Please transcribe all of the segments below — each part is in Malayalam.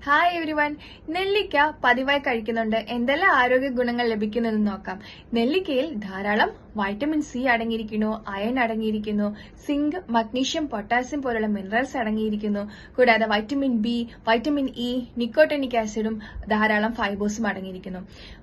Hi everyone. നെല്ലിക്ക പതിവായി കഴിക്കുന്നുണ്ട്. എന്തെല്ലാം ആരോഗ്യ ഗുണങ്ങൾ ലഭിക്കുന്നതെന്ന് നോക്കാം. നെല്ലിക്കയിൽ ധാരാളം വൈറ്റമിൻ സി അടങ്ങിയിരിക്കുന്നു, അയൺ അടങ്ങിയിരിക്കുന്നു, സിങ്ക്, മഗ്നീഷ്യം, പൊട്ടാസ്യം പോലുള്ള മിനറൽസ് അടങ്ങിയിരിക്കുന്നു. കൂടാതെ vitamin B, vitamin E, nicotinic ആസിഡും ധാരാളം ഫൈബേഴ്സും അടങ്ങിയിരിക്കുന്നു.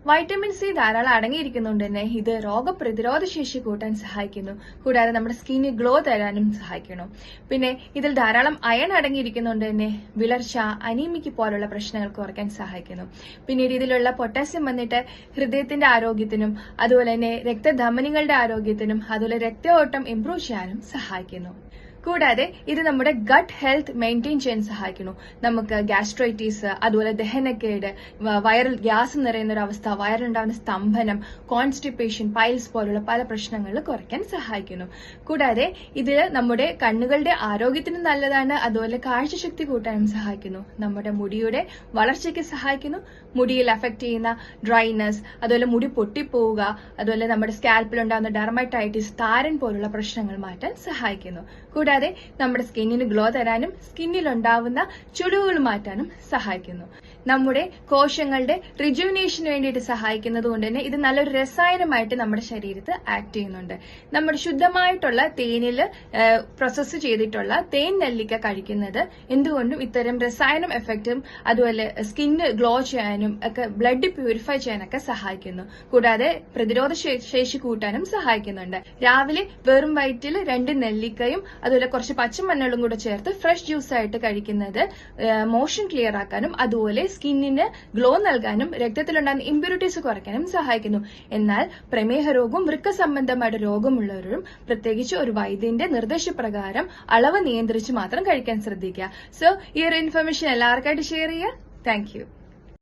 വൈറ്റമിൻ സി ധാരാളം അടങ്ങിയിരിക്കുന്നുണ്ട് തന്നെ ഇത് രോഗപ്രതിരോധ ശേഷി കൂട്ടാൻ സഹായിക്കുന്നു. കൂടാതെ നമ്മുടെ സ്കിന്നിന് ഗ്ലോ തരാനും സഹായിക്കുന്നു. പിന്നെ ഇതിൽ ധാരാളം അയൺ അടങ്ങിയിരിക്കുന്നുണ്ട് തന്നെ വിളർച്ച, അനീമിക്ക് പോലുള്ള പ്രശ്നങ്ങൾ കുറയ്ക്കാൻ സഹായിക്കുന്നു. പിന്നീട് ഇതിലുള്ള പൊട്ടാസ്യം വന്നിട്ട് ഹൃദയത്തിന്റെ ആരോഗ്യത്തിനും അതുപോലെ തന്നെ രക്തധമനികളുടെ ആരോഗ്യത്തിനും അതുപോലെ രക്തയോട്ടം ഇംപ്രൂവ് ചെയ്യാനും സഹായിക്കുന്നു. കൂടാതെ ഇത് നമ്മുടെ ഗട്ട് ഹെൽത്ത് മെയിൻറ്റെയിൻ ചെയ്യാൻ സഹായിക്കുന്നു. നമുക്ക് ഗ്യാസ്ട്രൈറ്റീസ്, അതുപോലെ ദഹനക്കേട്, വയറിൽ ഗ്യാസ് നിറയുന്ന ഒരു അവസ്ഥ, വയറിലുണ്ടാകുന്ന സ്തംഭനം, കോൺസ്റ്റിപ്പേഷൻ, പൈൽസ് പോലുള്ള പല പ്രശ്നങ്ങൾ കുറയ്ക്കാൻ സഹായിക്കുന്നു. കൂടാതെ ഇത് നമ്മുടെ കണ്ണുകളുടെ ആരോഗ്യത്തിന് നല്ലതാണ്. അതുപോലെ കാഴ്ചശക്തി കൂട്ടാനും സഹായിക്കുന്നു. നമ്മുടെ മുടിയുടെ വളർച്ചയ്ക്ക് സഹായിക്കുന്നു. മുടിയിൽ അഫക്ട് ചെയ്യുന്ന ഡ്രൈനെസ്, അതുപോലെ മുടി പൊട്ടിപ്പോവുക, അതുപോലെ നമ്മുടെ സ്കാൽപ്പിൽ ഉണ്ടാകുന്ന ഡെർമറ്റൈറ്റിസ്, താരൻ പോലുള്ള പ്രശ്നങ്ങൾ മാറ്റാൻ സഹായിക്കുന്നു. കൂടാതെ നമ്മുടെ സ്കിന്നിന് ഗ്ലോ തരാനും സ്കിന്നിൽ ഉണ്ടാവുന്ന ചുളിവുകൾ മാറ്റാനും സഹായിക്കുന്നു. നമ്മുടെ കോശങ്ങളുടെ റിജുവിനേഷന് വേണ്ടിയിട്ട് സഹായിക്കുന്നത് കൊണ്ട് തന്നെ ഇത് നല്ലൊരു രസായനമായിട്ട് നമ്മുടെ ശരീരത്ത് ആക്ട് ചെയ്യുന്നുണ്ട്. നമ്മുടെ ശുദ്ധമായിട്ടുള്ള തേനിൽ പ്രോസസ്സ് ചെയ്തിട്ടുള്ള തേൻ നെല്ലിക്ക കഴിക്കുന്നത് എന്തുകൊണ്ടും ഇത്തരം രസായനം എഫക്റ്റും അതുപോലെ സ്കിന്ന് ഗ്ലോ ചെയ്യാനും ഒക്കെ ബ്ലഡ് പ്യൂരിഫൈ ചെയ്യാനൊക്കെ സഹായിക്കുന്നു. കൂടാതെ പ്രതിരോധ ശേഷി കൂട്ടാനും സഹായിക്കുന്നുണ്ട്. രാവിലെ വെറും വയറ്റിൽ 2 നെല്ലിക്കയും അതുപോലെ കുറച്ച് പച്ചമഞ്ഞളും കൂടെ ചേർത്ത് ഫ്രഷ് ജ്യൂസ് ആയിട്ട് കഴിക്കുന്നത് മോഷൻ ക്ലിയർ ആക്കാനും അതുപോലെ സ്കിന്നിന് ഗ്ലോ നൽകാനും രക്തത്തിലുണ്ടാകുന്ന ഇമ്പ്യൂരിറ്റീസ് കുറയ്ക്കാനും സഹായിക്കുന്നു. എന്നാൽ പ്രമേഹ രോഗവും വൃക്ക സംബന്ധമായിട്ട് രോഗമുള്ളവരും പ്രത്യേകിച്ച് ഒരു വൈദ്യന്റെ നിർദ്ദേശപ്രകാരം അളവ് നിയന്ത്രിച്ച് മാത്രം കഴിക്കാൻ ശ്രദ്ധിക്കുക. സോ ഈ ഒരു ഇൻഫർമേഷൻ എല്ലാവർക്കായിട്ട് ഷെയർ ചെയ്യുക. Thank you.